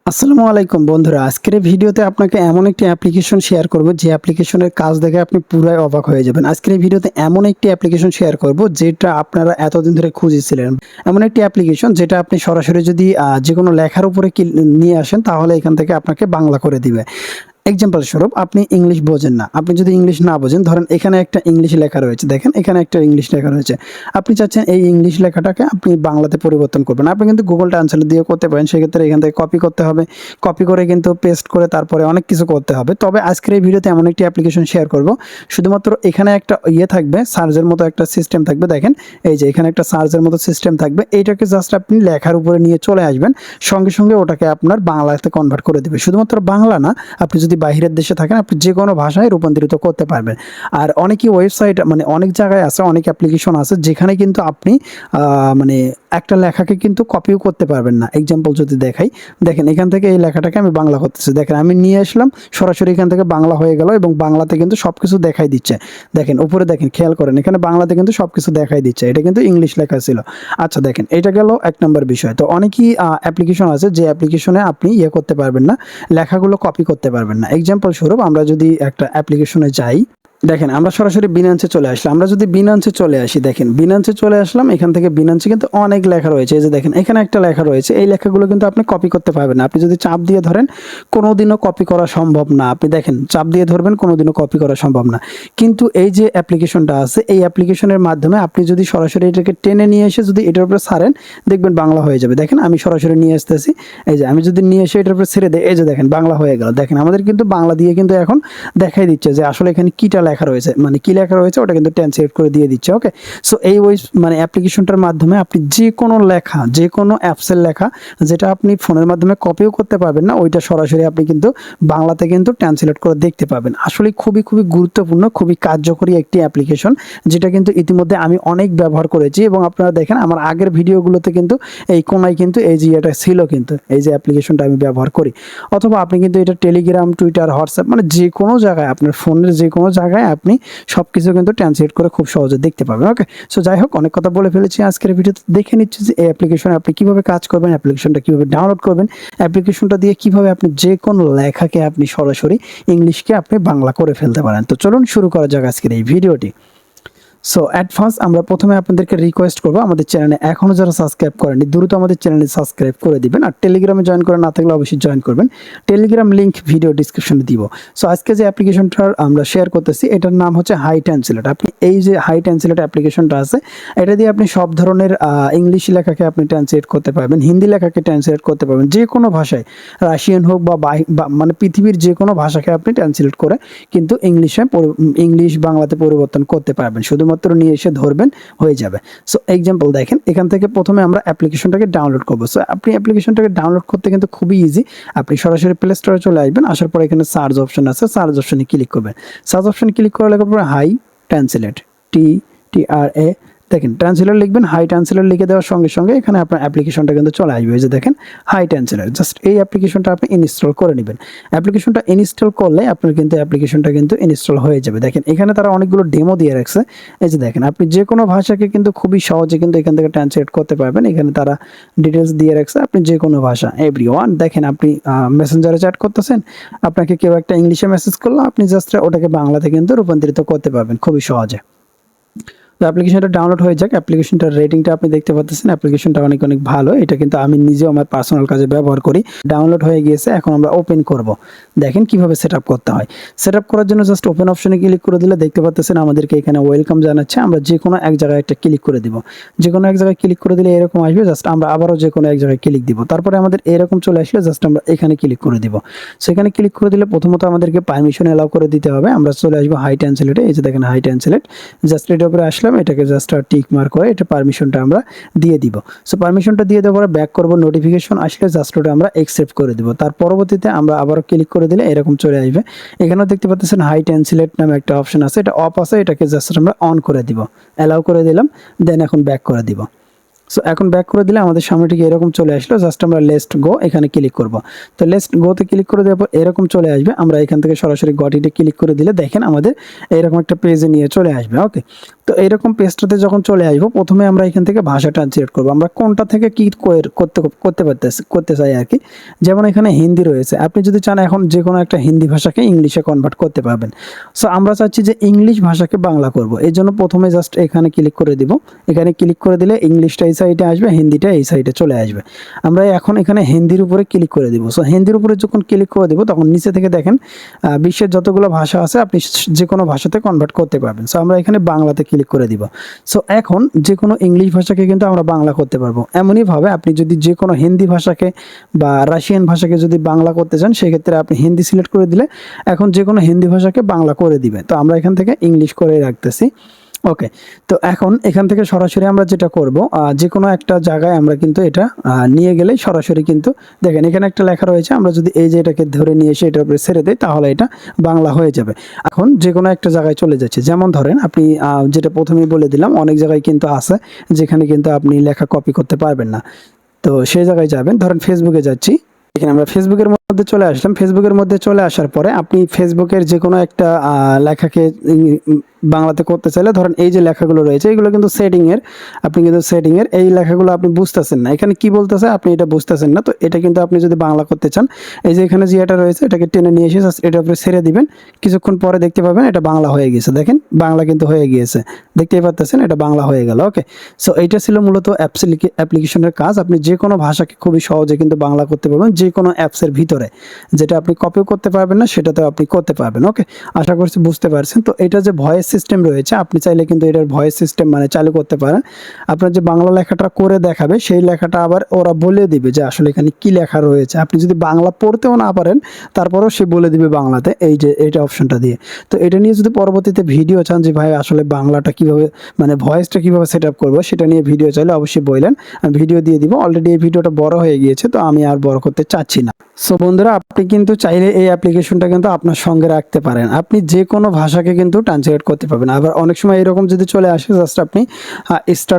আসসালামু আলাইকুম বন্ধুরা, আজকের ভিডিওতে আপনাকে এমন একটি অ্যাপ্লিকেশন শেয়ার করব যে অ্যাপ্লিকেশনের কাজ দেখে আপনি পুরাই অবাক হয়ে যাবেন। আজকের ভিডিওতে এমন একটি অ্যাপ্লিকেশন শেয়ার করব যেটা আপনারা এতদিন ধরে খুঁজছিলেন। এমন একটি অ্যাপ্লিকেশন যেটা আপনি সরাসরি যদি যে কোনো লেখার উপরে নিয়ে আসেন তাহলে এখান থেকে আপনাকে বাংলা করে দিবে। এক্সাম্পল স্বরূপ আপনি ইংলিশ বোঝেন না, আপনি যদি ইংলিশ না বোঝেন, ধরেন এখানে একটা ইংলিশ লেখা রয়েছে, দেখেন এখানে একটা ইংলিশ লেখা রয়েছে, আপনি চাচ্ছেন এই ইংলিশ লেখাটাকে আপনি বাংলাতে পরিবর্তন করবেন। আপনি কিন্তু গুগল ট্রান্সলেট দিয়ে করতে পারেন, সেক্ষেত্রে এখান থেকে কপি করতে হবে, কপি করে কিন্তু পেস্ট করে তারপরে অনেক কিছু করতে হবে। তবে আজকের এই ভিডিওতে এমন একটি অ্যাপ্লিকেশন শেয়ার করব, শুধুমাত্র এখানে একটা থাকবে, সার্চের মতো একটা সিস্টেম থাকবে। দেখেন এই যে এখানে একটা সার্চের মতো সিস্টেম থাকবে, এইটাকে জাস্ট আপনি লেখার উপরে নিয়ে চলে আসবেন, সঙ্গে সঙ্গে ওটাকে আপনার বাংলাতে কনভার্ট করে দেবে। শুধুমাত্র বাংলা না, আপনি যদি বাইরের দেশে থাকেন আপনি যে কোনো ভাষায় রূপান্তরিত করতে পারবেন। আর অনেকই ওয়েবসাইট, মানে অনেক জায়গায় আছে, অনেক অ্যাপ্লিকেশন আছে যেখানে কিন্তু আপনি মানে একটা লেখাকে কিন্তু কপিও করতে পারবেন না। এক্সাম্পল যদি দেখাই, দেখেন এখান থেকে এই লেখাটাকে আমি বাংলা করতেছি, দেখেন আমি নিয়ে আসলাম, সরাসরি এখান থেকে বাংলা হয়ে গেল এবং বাংলাতে কিন্তু সব কিছু দেখাই দিচ্ছে। দেখেন উপরে দেখেন, খেয়াল করেন, এখানে বাংলাতে কিন্তু সব কিছু দেখাই দিচ্ছে, এটা কিন্তু ইংলিশ লেখা ছিল। আচ্ছা দেখেন, এটা গেল এক নম্বর বিষয়। তো অনেকই অ্যাপ্লিকেশন আছে যে অ্যাপ্লিকেশনে আপনি করতে পারবেন না, লেখাগুলো কপি করতে পারবেন না। এক্সাম্পল স্বরূপ আমরা যদি একটা অ্যাপ্লিকেশনে যাই, দেখেন আমরা সরাসরি বিনান্সে চলে আসলাম। আমরা যদি বিনান্সে চলে আসি, দেখেন বিনান্সে চলে আসলাম, এখান থেকে বিনান্সে কিন্তু অনেক লেখা রয়েছে। এই যে দেখেন এখানে একটা লেখা রয়েছে, এই লেখাগুলো কিন্তু আপনি কপি করতে পারবেন না। আপনি যদি চাপ দিয়ে ধরেন কোনোদিনও কপি করা সম্ভব না। আপনি দেখেন চাপ দিয়ে ধরবেন, কোনোদিনও কপি করা সম্ভব না। কিন্তু এই যে অ্যাপ্লিকেশনটা আছে, এই অ্যাপ্লিকেশনের মাধ্যমে আপনি যদি সরাসরি এটাকে টেনে নিয়ে এসে যদি এটার উপরে ছাড়েন, দেখবেন বাংলা হয়ে যাবে। দেখেন আমি সরাসরি নিয়ে আসতেছি, এই যে আমি যদি নিয়ে এসে এটার উপরে ছেড়ে দিই, এই যে দেখেন বাংলা হয়ে গেল। দেখেন আমাদের কিন্তু বাংলা দিয়ে কিন্তু এখন দেখাই দিচ্ছে যে আসলে এখানে কিটা লেখা রয়েছে, মানে কি লেখা রয়েছে ওটা কিন্তু ট্রান্সলেট করে দিয়ে দিচ্ছে। ওকে, সো এই মানে অ্যাপ্লিকেশনটার মাধ্যমে আপনি যে কোনো লেখা, যে কোনো অ্যাপসের লেখা যেটা আপনি ফোনের মাধ্যমে কপিও করতে পারবেন না, ওইটা সরাসরি আপনি কিন্তু বাংলাতে কিন্তু ট্রান্সলেট করে দেখতে পাবেন। আসলে খুবই খুবই গুরুত্বপূর্ণ, খুবই কার্যকরী একটি অ্যাপ্লিকেশন, যেটা কিন্তু ইতিমধ্যে আমি অনেক ব্যবহার করেছি। এবং আপনারা দেখেন আমার আগের ভিডিওগুলোতে কিন্তু এই কোনায় কিন্তু এই যে এটা ছিল, কিন্তু এই যে অ্যাপ্লিকেশনটা আমি ব্যবহার করি। অথবা আপনি কিন্তু এটা টেলিগ্রাম, টুইটার, হোয়াটসঅ্যাপ, মানে যে কোনো জায়গায়, আপনার ফোনের যে কোনো জায়গায় আপনি সব কিছু কিন্তু ট্রান্সলেট করে খুব সহজে দেখতে পাবেন। ওকে, সো যাই হোক, অনেক কথা বলে ফেলেছি আজকের ভিডিওতে। দেখে নিচ্ছি যে এই অ্যাপ্লিকেশনে আপনি কিভাবে কাজ করবেন, অ্যাপ্লিকেশনটা কিভাবে ডাউনলোড করবেন, অ্যাপ্লিকেশনটা দিয়ে কিভাবে আপনি যে কোনো লেখাকে আপনি সরাসরি ইংলিশকে আপনি বাংলা করে ফেলতে পারেন। তো চলুন শুরু করা যাক আজকের এই ভিডিওটি। সো অ্যাডভান্স আমরা প্রথমে আপনাদেরকে রিকোয়েস্ট করবো, আমাদের চ্যানেলে এখনও যারা সাবস্ক্রাইব করেনি দ্রুত আমাদের চ্যানেলে সাবস্ক্রাইব করে দিবেন। আর টেলিগ্রামে জয়েন করে না থাকলে অবশ্যই জয়েন করবেন, টেলিগ্রাম লিঙ্ক ভিডিও ডিসক্রিপশনে দিব। সো আজকে যে অ্যাপ্লিকেশনটা আমরা শেয়ার করতেছি এটার নাম হচ্ছে হাই ট্রান্সলেট। আপনি এই যে হাই ট্রান্সলেট অ্যাপ্লিকেশনটা আছে, এটা দিয়ে আপনি সব ধরনের ইংলিশ লেখাকে আপনি ট্রান্সলেট করতে পারবেন, হিন্দি লেখাকে ট্রান্সলেট করতে পারবেন, যে কোনো ভাষায়, রাশিয়ান হোক বা মানে পৃথিবীর যে কোনো ভাষাকে আপনি ট্রান্সলেট করে কিন্তু ইংলিশ বাংলাতে পরিবর্তন করতে পারবেন। শুধুমাত্র নিয়ে এসে ধরবেন, হয়ে যাবে। সো এক্সাম্পল দেখেন, এখান থেকে প্রথমে আমরা অ্যাপ্লিকেশনটাকে ডাউনলোড করবো। সো আপনি অ্যাপ্লিকেশনটাকে ডাউনলোড করতে কিন্তু খুবই ইজি। আপনি সরাসরি প্লে স্টোরে চলে আসবেন, আসার পর এখানে সার্চ অপশন আছে, সার্চ অপশনে ক্লিক করবেন। সার্চ অপশনে ক্লিক করার পর হাই ট্রান্সলেট, TRA, দেখেন ট্রান্সলেট লিখবেন, হাই ট্রান্সলেট লিখে দেওয়ার সঙ্গে সঙ্গে এখানে আপনার অ্যাপ্লিকেশনটা কিন্তু চলে আসবে। এই যে দেখেন হাই ট্রান্সলেট, জাস্ট এই অ্যাপ্লিকেশনটা আপনি ইনস্টল করে নেবেন। অ্যাপ্লিকেশনটা ইনস্টল করলে আপনার কিন্তু অ্যাপ্লিকেশনটা কিন্তু ইনস্টল হয়ে যাবে। দেখেন এখানে তারা অনেকগুলো ডেমো দিয়ে রাখছে। এই যে দেখেন আপনি যে কোনো ভাষাকে কিন্তু খুবই সহজে কিন্তু এখান থেকে ট্রান্সলেট করতে পারবেন। এখানে তারা ডিটেলস দিয়ে রাখছে, আপনি যে কোনো ভাষা, এভরিওয়ান। দেখেন আপনি মেসেঞ্জারে চ্যাট করতেছেন, আপনাকে কেউ একটা ইংলিশে মেসেজ করলো, আপনি জাস্ট ওটাকে বাংলাতে কিন্তু রূপান্তরিত করতে পারবেন খুবই সহজে। তো অ্যাপ্লিকেশনটা ডাউনলোড হয়ে যাক। অ্যাপ্লিকেশনটার রেটিংটা আপনি দেখতে পাচ্ছেন, অ্যাপ্লিকেশনটা অনেক অনেক ভালো। এটা কিন্তু আমি নিজেও আমার পার্সোনাল কাজে ব্যবহার করি। ডাউনলোড হয়ে গিয়েছে, এখন আমরা ওপেন করব। দেখেন কিভাবে সেট আপ করতে হয়। সেট আপ করার জন্য জাস্ট ওপেন অপশনে ক্লিক করে দিলে দেখতে পাচ্ছেন আমাদেরকে এখানে ওয়েলকাম জানাচ্ছে। আমরা যে কোনো এক জায়গায় একটা ক্লিক করে দিব, যে কোনো এক জায়গায় ক্লিক করে দিলে এরকম আসবে। জাস্ট আমরা আবারও যে কোনো এক জায়গায় ক্লিক দিব, তারপরে আমাদের এরকম চলে আসলে জাস্ট আমরা এখানে ক্লিক করে দিব। সেখানে ক্লিক করে দিলে প্রথমত আমাদেরকে পারমিশন অ্যালাউ করে দিতে হবে। আমরা চলে আসবো হাই ট্রান্সলেটে, এই যে দেখেন হাই ট্রান্সলেট, জাস্ট এটার উপরে আসলাম, এটাকে জাস্ট টিক মার্ক করে এটা পারমিশনটা আমরা দিয়ে দিব। সো পারমিশনটা দিয়ে দেওয়ার পরে ব্যাক করব, নোটিফিকেশন আসলে জাস্ট ওটা আমরা অ্যাকসেপ্ট করে দিব। তার পরবর্তীতে আমরা আবারও ক্লিক করে দিলে এরকম চলে আসবে। এখানেও দেখতে পাচ্ছেন হাই ট্রান্সলেট নামে একটা অপশন আছে, এটা অফ আছে, এটাকে জাস্ট আমরা অন করে দিব, অ্যালাউ করে দিলাম, দেন এখন ব্যাক করে দিব। সো এখন ব্যাক করে দিলে আমাদের সামনে ঠিক এরকম চলে আসলো। জাস্ট আমরা লেটস গো এখানে ক্লিক করব। তো লেটস গোতে ক্লিক করে দেওয়ার পর এরকম চলে আসবে। আমরা এখান থেকে সরাসরি গট ইটে ক্লিক করে দিলে দেখেন আমাদের এরকম একটা পেজে নিয়ে চলে আসবে। ওকে, তো এরকম পেজটাতে যখন চলে আসবো, প্রথমে আমরা এখান থেকে ভাষা ট্রান্সলেট করবো, আমরা কোনটা থেকে কি করতে চাই আর কি। যেমন এখানে হিন্দি রয়েছে, আপনি যদি চান এখন যে কোনো একটা হিন্দি ভাষাকে ইংলিশে কনভার্ট করতে পারবেন। সো আমরা চাচ্ছি যে ইংলিশ ভাষাকে বাংলা করব, এই জন্য প্রথমে জাস্ট এখানে ক্লিক করে দিব। এখানে ক্লিক করে দিলে ইংলিশটা এই সাইডে আসবে, হিন্দিটা এই সাইডে চলে আসবে। আমরা এখন এখানে হিন্দির উপরে ক্লিক করে দিব। সো হিন্দির উপরে যখন ক্লিক করে দিব, তখন নিচে থেকে দেখেন বিশ্বের যতগুলো ভাষা আছে আপনি যে কোনো ভাষাতে কনভার্ট করতে পারবেন। সো আমরা এখানে বাংলাতে ক্লিক করে দিব। সো এখন যে কোনো ইংলিশ ভাষাকে কিন্তু আমরা বাংলা করতে পারবো। এমনইভাবে আপনি যদি যে কোনো হিন্দি ভাষাকে বা রাশিয়ান ভাষাকে যদি বাংলা করতে চান, সেক্ষেত্রে আপনি হিন্দি সিলেক্ট করে দিলে এখন যে কোনো হিন্দি ভাষাকে বাংলা করে দিবে। তো আমরা এখান থেকে ইংলিশ করে রাখতেছি। ওকে, তো এখন এখান থেকে সরাসরি আমরা যেটা করব, যে কোনো একটা জায়গায় আমরা কিন্তু এটা নিয়ে গেলেই সরাসরি কিন্তু দেখেন এখানে একটা লেখা রয়েছে, আমরা যদি এই যে এটাকে ধরে নিয়ে এসে এটার উপরে ছেড়ে দিই, তাহলে এটা বাংলা হয়ে যাবে। এখন যে কোনো একটা জায়গায় চলে যাচ্ছে, যেমন ধরেন আপনি যেটা প্রথমেই বলে দিলাম, অনেক জায়গায় কিন্তু আছে যেখানে কিন্তু আপনি লেখা কপি করতে পারবেন না। তো সেই জায়গায় যাবেন, ধরেন ফেসবুকে যাচ্ছি, এখানে আমরা ফেসবুকের মধ্যে চলে আসলাম। ফেসবুকের মধ্যে চলে আসার পরে আপনি ফেসবুকের যে কোনো একটা লেখাকে বাংলাতে করতে চাইলে, ধরেন এই যে লেখাগুলো রয়েছে এগুলো কিন্তু সেটিংয়ের, আপনি কিন্তু সেটিংয়ের এই লেখাগুলো আপনি বুঝতেছেন না, এখানে কি বলতেছে আপনি এটা বুঝতেছেন না। তো এটা কিন্তু আপনি যদি বাংলা করতে চান, এই যে এখানে যে এটা রয়েছে এটাকে টেনে নিয়ে এসে এটা আপনি ছেড়ে দিবেন, কিছুক্ষণ পরে দেখতে পাবেন এটা বাংলা হয়ে গেছে। দেখেন বাংলা কিন্তু হয়ে গিয়েছে, দেখতেই পাচ্ছেন এটা বাংলা হয়ে গেল। ওকে, সো এইটা ছিল মূলত অ্যাপ্লিকেশনের কাজ। আপনি যে কোনো ভাষাকে খুবই সহজে কিন্তু বাংলা করতে পারবেন, যে কোনো অ্যাপসের ভিতরে, যেটা আপনি কপিও করতে পারবেন না সেটাতেও আপনি করতে পারবেন। ওকে, আশা করছি বুঝতে পারছেন। তো এটা যে ভয়েস সিস্টেম রয়েছে, আপনি চাইলে কিন্তু এটার ভয়েস সিস্টেম মানে চালু করতে পারেন। আপনার যে বাংলা লেখাটা করে দেখাবে, সেই লেখাটা আবার ওরা বলে দিবে যে আসলে এখানে কি লেখা রয়েছে। আপনি যদি বাংলা পড়তেও না পারেন, তারপরেও সে বলে দিবে বাংলাতে, এই যে এইটা অপশনটা দিয়ে। তো এটা নিয়ে যদি পরবর্তীতে ভিডিও চান যে ভাই আসলে বাংলাটা কিভাবে মানে ভয়েসটা কিভাবে সেট আপ করবো, সেটা নিয়ে ভিডিও চাইলে অবশ্যই বললেন, আমি ভিডিও দিয়ে দিব। অলরেডি এই ভিডিওটা বড় হয়ে গিয়েছে, তো আমি আর বড় করতে চাচ্ছি না। সো বন্ধুরা, আপনি কিন্তু চাইলে এই অ্যাপ্লিকেশনটা কিন্তু আপনার সঙ্গে রাখতে পারেন, আপনি যে কোনো ভাষাকে কিন্তু ট্রান্সলেট করতে পারবেন। আবার অনেক সময় এরকম যদি চলে আসে, জাস্ট আপনি স্টার্ট